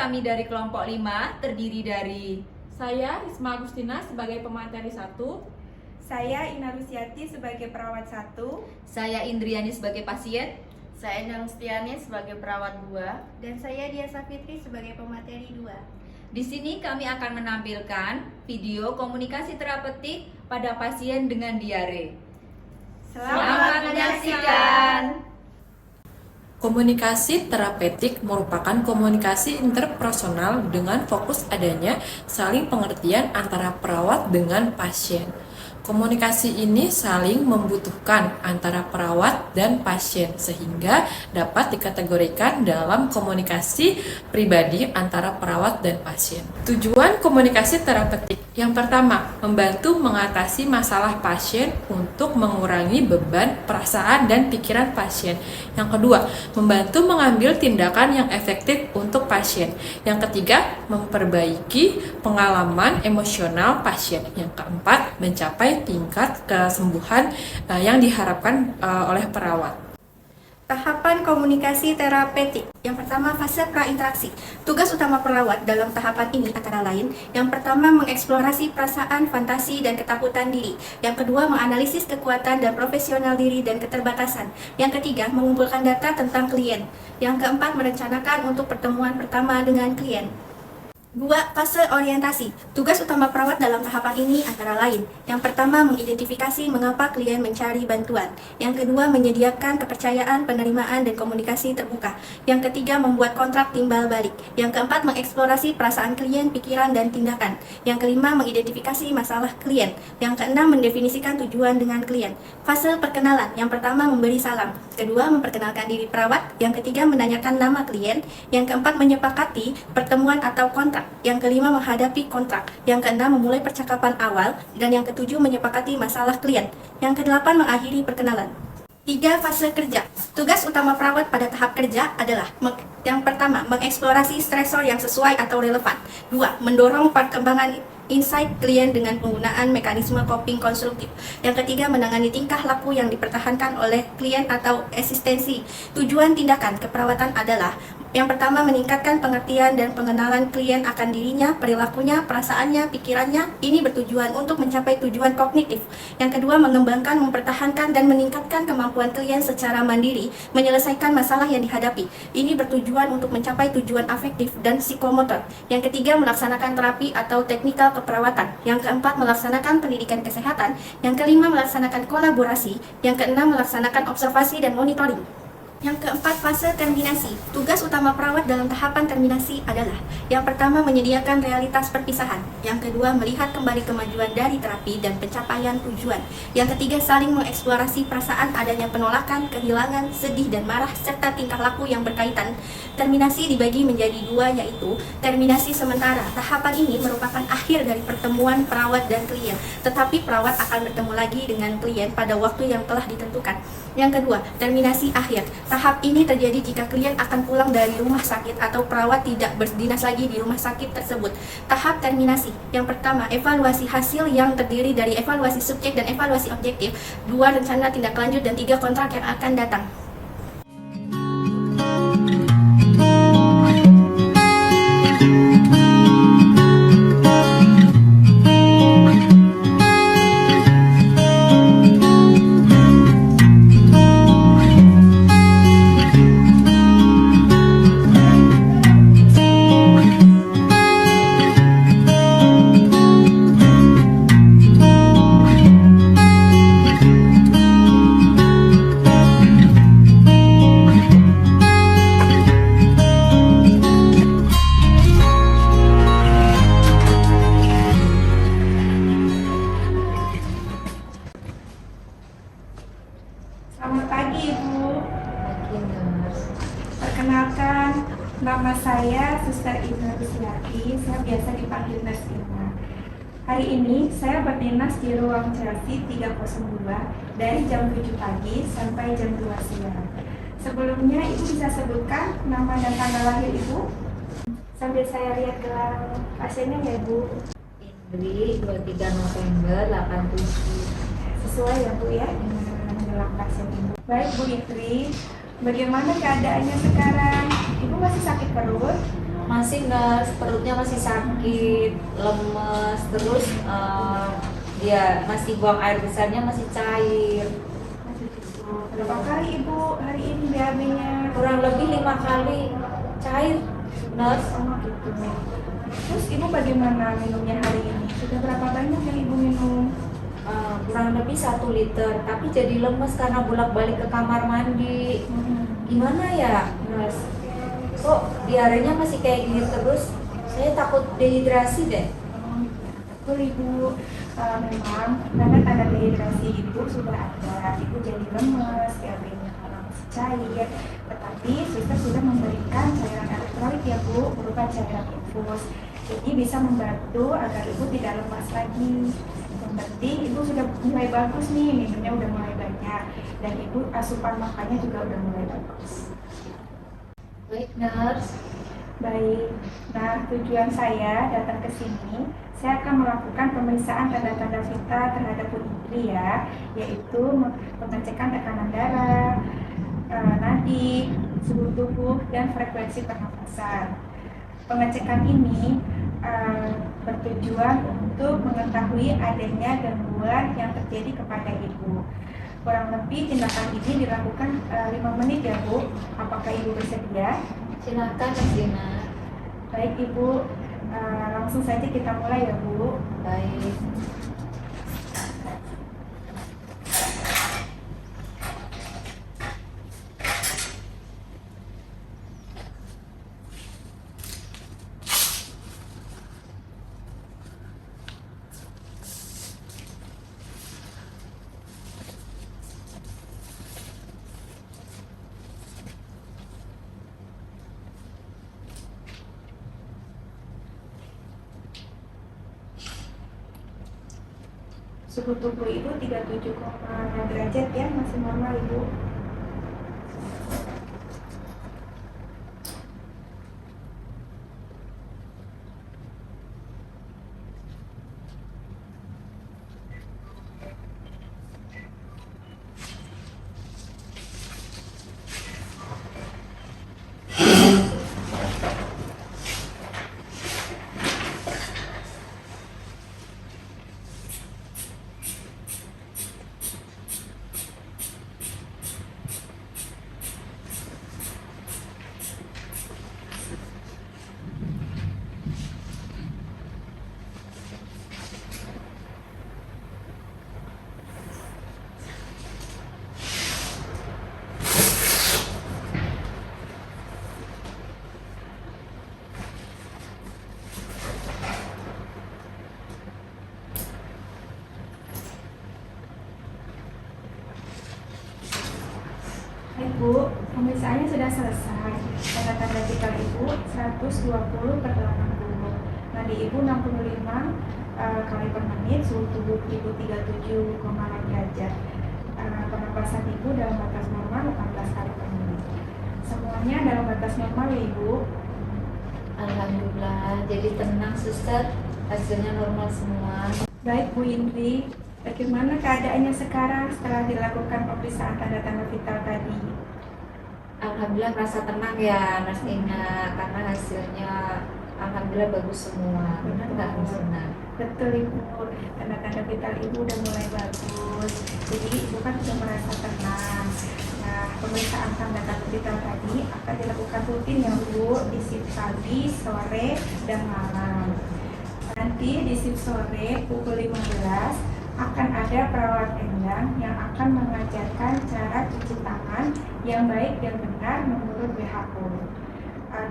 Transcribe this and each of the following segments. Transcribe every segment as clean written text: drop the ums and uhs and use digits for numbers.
kami dari kelompok 5 terdiri dari Saya Risma Agustina sebagai pemateri 1. Saya Ina Rusiati sebagai perawat 1. saya Indriani sebagai pasien. Saya Endang Stiani sebagai perawat 2. Dan saya Dia Safitri sebagai pemateri 2. Di sini kami akan menampilkan video komunikasi terapeutik pada pasien dengan diare. Selamat menyaksikan. Komunikasi terapeutik merupakan komunikasi interpersonal dengan fokus adanya saling pengertian antara perawat dengan pasien. Komunikasi ini saling membutuhkan antara perawat dan pasien sehingga dapat dikategorikan dalam komunikasi pribadi antara perawat dan pasien. Tujuan komunikasi terapeutik yang pertama, membantu mengatasi masalah pasien untuk mengurangi beban perasaan dan pikiran pasien. Yang kedua, membantu mengambil tindakan yang efektif untuk pasien. Yang ketiga, memperbaiki pengalaman emosional pasien. Yang keempat, mencapai tingkat kesembuhan yang diharapkan oleh perawat. Tahapan komunikasi terapeutik. Yang pertama, fase prainteraksi. Tugas utama perawat dalam tahapan ini antara lain: yang pertama, mengeksplorasi perasaan, fantasi, dan ketakutan diri. Yang kedua, menganalisis kekuatan dan profesional diri dan keterbatasan. Yang ketiga, mengumpulkan data tentang klien. Yang keempat, merencanakan untuk pertemuan pertama dengan klien. 2. Fase orientasi. Tugas utama perawat dalam tahapan ini antara lain: yang pertama, mengidentifikasi mengapa klien mencari bantuan. Yang kedua, menyediakan kepercayaan, penerimaan, dan komunikasi terbuka. Yang ketiga, membuat kontrak timbal balik. Yang keempat, mengeksplorasi perasaan klien, pikiran, dan tindakan. Yang kelima, mengidentifikasi masalah klien. Yang keenam, mendefinisikan tujuan dengan klien. Fase perkenalan. Yang pertama, memberi salam. Kedua, memperkenalkan diri perawat. Yang ketiga, menanyakan nama klien. Yang keempat, menyepakati pertemuan atau kontrak. Yang kelima, menghadapi kontrak. Yang keenam, memulai percakapan awal. Dan yang ketujuh, menyepakati masalah klien. Yang kedelapan, mengakhiri perkenalan. 3. Fase kerja. Tugas utama perawat pada tahap kerja adalah: yang pertama, mengeksplorasi stresor yang sesuai atau relevan. 2. Mendorong perkembangan insight klien dengan penggunaan mekanisme coping konstruktif. Yang ketiga, menangani tingkah laku yang dipertahankan oleh klien atau eksistensi. Tujuan tindakan keperawatan adalah: yang pertama, meningkatkan pengertian dan pengenalan klien akan dirinya, perilakunya, perasaannya, pikirannya. Ini bertujuan untuk mencapai tujuan kognitif. Yang kedua, mengembangkan, mempertahankan, dan meningkatkan kemampuan klien secara mandiri menyelesaikan masalah yang dihadapi. Ini bertujuan untuk mencapai tujuan afektif dan psikomotor. Yang ketiga, melaksanakan terapi atau teknikal keperawatan. Yang keempat, melaksanakan pendidikan kesehatan. Yang kelima, melaksanakan kolaborasi. Yang keenam, melaksanakan observasi dan monitoring. Yang keempat, fase terminasi. Tugas utama perawat dalam tahapan terminasi adalah: yang pertama, menyediakan realitas perpisahan. Yang kedua, melihat kembali kemajuan dari terapi dan pencapaian tujuan. Yang ketiga, saling mengeksplorasi perasaan adanya penolakan, kehilangan, sedih, dan marah, serta tingkah laku yang berkaitan. Terminasi dibagi menjadi dua, yaitu terminasi sementara. Tahapan ini merupakan akhir dari pertemuan perawat dan klien, tetapi perawat akan bertemu lagi dengan klien pada waktu yang telah ditentukan. Yang kedua, terminasi akhir. Tahap ini terjadi jika klien akan pulang dari rumah sakit atau perawat tidak berdinas lagi di rumah sakit tersebut. Tahap terminasi. Yang pertama, evaluasi hasil yang terdiri dari evaluasi subjek dan evaluasi objektif. 2. Rencana tindak lanjut, dan 3. Kontrak yang akan datang. Selamat pagi, Ibu. Perkenalkan, nama saya Suster Ina Rusiati. Saya biasa dipanggil Nurse Ina. Hari ini saya berdinas di ruang Chelsea 302 dari jam 7 pagi sampai jam 2 siang. Sebelumnya, Ibu bisa sebutkan nama dan tanggal lahir Ibu? Sambil saya lihat gelar pasiennya ya, Bu. Indri, 23 November 87. Sesuai ya, Bu, ya, dengan gelar pasien Ibu. Baik, Bu Indri. Bagaimana keadaannya sekarang? Ibu masih sakit perut? Masih nurse, perutnya masih sakit, lemes, terus dia masih buang air besarnya masih cair. Berapa kali Ibu hari ini BAB-nya? Kurang lebih 5 kali cair, nurse. Oh gitu. Terus Ibu bagaimana minumnya hari ini? Sudah berapa banyak yang Ibu minum? Kurang lebih 1 liter, tapi jadi lemes karena bolak-balik ke kamar mandi. Gimana ya, nurse? Kok diarenya masih kayak gini terus? Saya takut dehidrasi deh. Betul Ibu, memang tanda-tanda dehidrasi Ibu sudah ada. Ibu jadi lemes, BAB-nya karena masih cair. Tetapi suster sudah memberikan cairan elektrolit ya Bu, berupa cairan infus. Jadi bisa membantu agar Ibu tidak lemas lagi. Yang penting Ibu sudah mulai bagus nih, minumnya udah mulai banyak. Dan Ibu asupan makannya juga udah mulai bagus. Baik, nurse. Baik, nah tujuan saya datang ke sini, saya akan melakukan pemeriksaan tanda-tanda vital terhadap Bu Indri ya, yaitu pengecekan tekanan darah, nadi, suhu tubuh, dan frekuensi pernafasan. Pengecekan ini bertujuan untuk mengetahui adanya gangguan yang terjadi kepada Ibu. Kurang lebih tindakan ini dilakukan 5 menit ya Bu. Apakah Ibu bersedia? Silakan, Nurse Dina. Baik Ibu, langsung saja kita mulai ya Bu. Baik. Suhu tubuh Ibu 37,6 derajat ya, masih normal Ibu. Ibu, pemeriksaannya sudah selesai. Tanda-tanda vital Ibu 120/80. Nadi Ibu 65 kali per menit, suhu tubuh Ibu 37,6 derajat. Pernapasan Ibu dalam batas normal 18 kali per menit. Semuanya dalam batas normal ya Ibu. Alhamdulillah, jadi tenang suster, hasilnya normal semua. Baik Bu Indri, bagaimana keadaannya sekarang setelah dilakukan pemeriksaan tanda-tanda vital tadi? Alhamdulillah merasa tenang ya Nurse Dina, karena hasilnya alhamdulillah bagus semua. Benar nggak Nurse Dina? Betul Ibu, tanda-tanda vital Ibu udah mulai bagus. Jadi Ibu kan sudah merasa tenang. Nah, pemeriksaan tanda-tanda vital tadi akan dilakukan rutin ya Bu, di shift pagi, sore, dan malam. Nanti di shift sore pukul 15 akan ada perawat endang yang akan mengajarkan cara cuci tangan yang baik dan benar menurut WHO.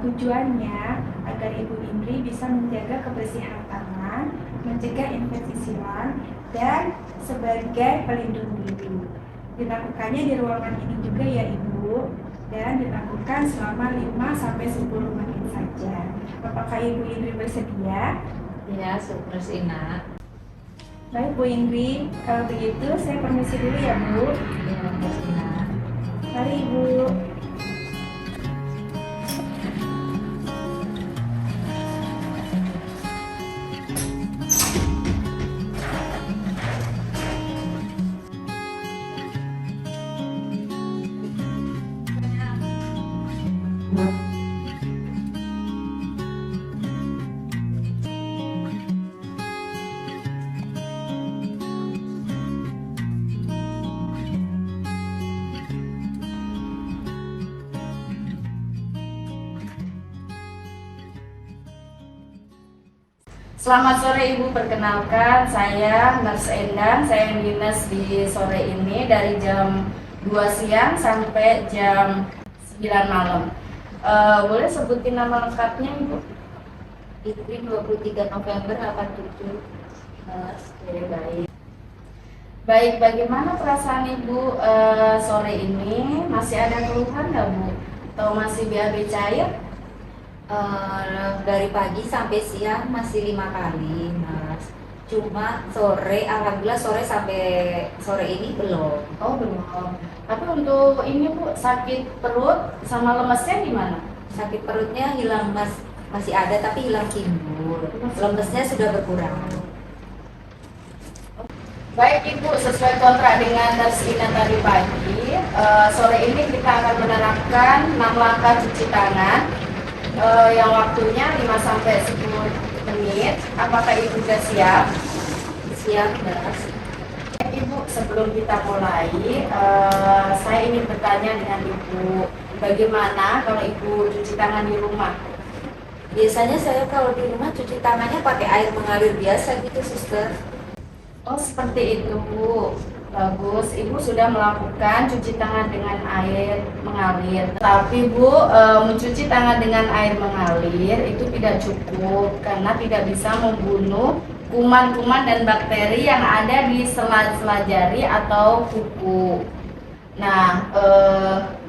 Tujuannya agar Ibu Indri bisa menjaga kebersihan tangan, mencegah infeksi silang, dan sebagai pelindung diri. Dilakukannya di ruangan ini juga ya Ibu, dan dilakukan selama 5-10 menit saja. Apakah Ibu Indri bersedia? Ya, Nurse Dina. Baik Bu Indri, kalau begitu saya permisi dulu ya Bu. Ya, Nurse Dina. Mari Ibu. Selamat sore Ibu, perkenalkan saya Nurse Endang, saya yang dinas di sore ini dari jam 2 siang sampai jam 9 malam. Boleh sebutin nama lengkapnya Ibu? Itrin 23 November 87. Oke, baik. Baik, bagaimana perasaan Ibu sore ini? Masih ada keluhan nggak Bu? Atau masih BAB cair? Dari pagi sampai siang masih 5 kali, Mas. Cuma sore, alhamdulillah sore sampai sore ini belum. Oh belum. Tapi untuk ini Bu, sakit perut sama lemesnya gimana? Sakit perutnya hilang, Mas. Masih ada tapi hilang timbul. Lemesnya sudah berkurang. Baik Ibu, sesuai kontrak dengan Nurse Ina tadi pagi, sore ini kita akan menerapkan 6 langkah cuci tangan yang waktunya 5-10 menit. Apakah Ibu sudah siap? Siap, Mas. Ibu, sebelum kita mulai, saya ingin bertanya dengan Ibu, bagaimana kalau Ibu cuci tangan di rumah? Biasanya saya kalau di rumah cuci tangannya pakai air mengalir biasa gitu, Suster. Oh seperti itu Bu, bagus. Ibu sudah melakukan cuci tangan dengan air mengalir. Tapi Bu, mencuci tangan dengan air mengalir itu tidak cukup karena tidak bisa membunuh kuman-kuman dan bakteri yang ada di sela-sela jari atau kuku. Nah,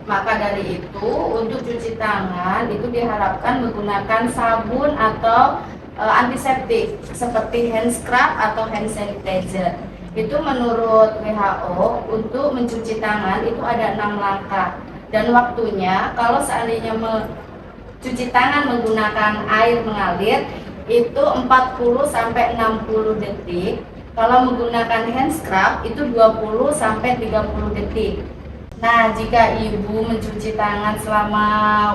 maka dari itu untuk cuci tangan itu diharapkan menggunakan sabun atau antiseptik seperti hand scrub atau hand sanitizer. Itu menurut WHO untuk mencuci tangan itu ada 6 langkah dan waktunya kalau seandainya mencuci tangan menggunakan air mengalir itu 40 sampai 60 detik. Kalau menggunakan hand scrub itu 20 sampai 30 detik. Nah, jika Ibu mencuci tangan selama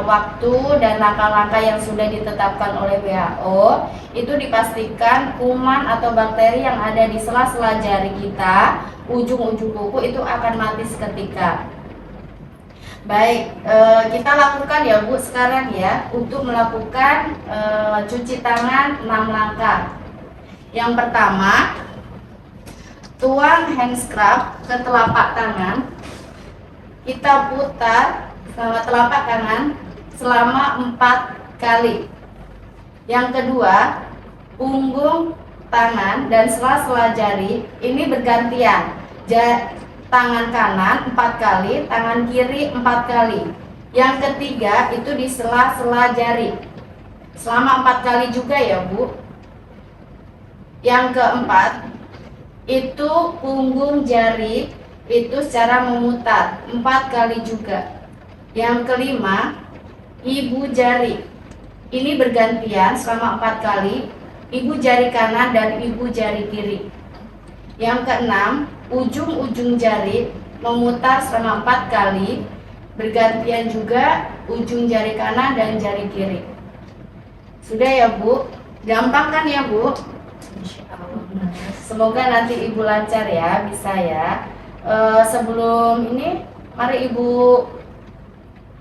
waktu dan langkah-langkah yang sudah ditetapkan oleh WHO, itu dipastikan kuman atau bakteri yang ada di sela-sela jari kita, ujung-ujung kuku itu akan mati seketika. Baik, kita lakukan ya Bu sekarang ya, untuk melakukan cuci tangan 6 langkah. Yang pertama, tuang hand scrub ke telapak tangan. Kita putar telapak tangan selama 4 kali. Yang kedua, punggung tangan dan sela-sela jari ini bergantian. Tangan kanan 4 kali, tangan kiri 4 kali. Yang ketiga itu di sela-sela jari selama 4 kali juga ya Bu. Yang keempat itu punggung jari itu secara memutar 4 kali juga. Yang kelima, ibu jari ini bergantian selama 4 kali, ibu jari kanan dan ibu jari kiri. Yang keenam, ujung-ujung jari memutar selama 4 kali, bergantian juga ujung jari kanan dan jari kiri. Sudah ya Bu? Gampang kan ya Bu? Semoga nanti Ibu lancar ya, bisa ya. Sebelum ini, mari Ibu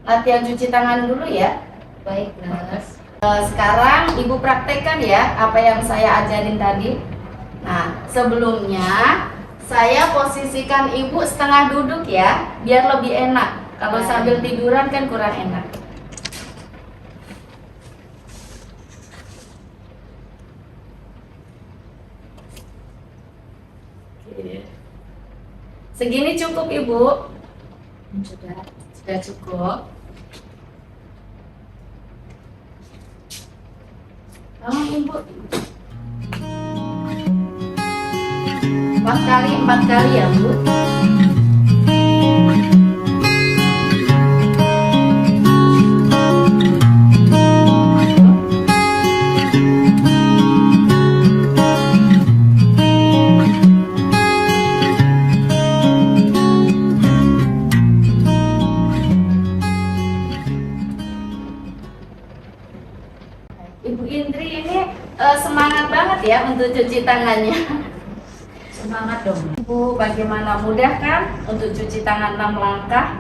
latihan cuci tangan dulu ya. Baik, Nurse. Sekarang Ibu praktekkan ya apa yang saya ajarin tadi. Nah, sebelumnya saya posisikan Ibu setengah duduk ya, biar lebih enak. Kalau sambil tiduran kan kurang enak. Segini cukup Ibu? Sudah cukup. Ibu 4 kali ya Bu. Ibu Indri ini semangat banget ya untuk cuci tangannya. Semangat dong. Bu, bagaimana mudah kan untuk cuci tangan 6 langkah?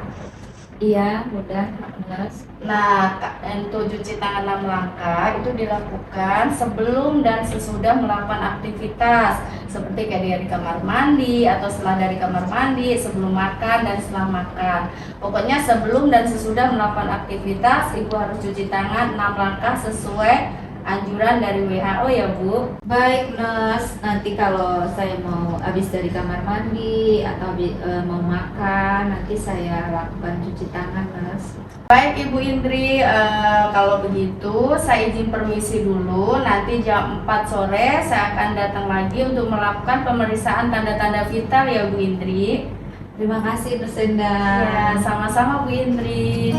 Iya, udah, Nurse. Nah, untuk cuci tangan 6 langkah itu dilakukan sebelum dan sesudah melakukan aktivitas seperti kayak dari kamar mandi atau setelah dari kamar mandi, sebelum makan dan setelah makan. Pokoknya sebelum dan sesudah melakukan aktivitas, Ibu harus cuci tangan 6 langkah sesuai anjuran dari WHO ya Bu. Baik, Nurse. Nanti kalau saya mau habis dari kamar mandi atau mau makan, nanti saya lakukan cuci tangan, Nurse. Baik Ibu Indri, kalau begitu saya izin permisi dulu. Nanti jam 4 sore saya akan datang lagi untuk melakukan pemeriksaan tanda-tanda vital ya Bu Indri. Terima kasih, Nurse Endang. Ya, sama-sama Bu Indri.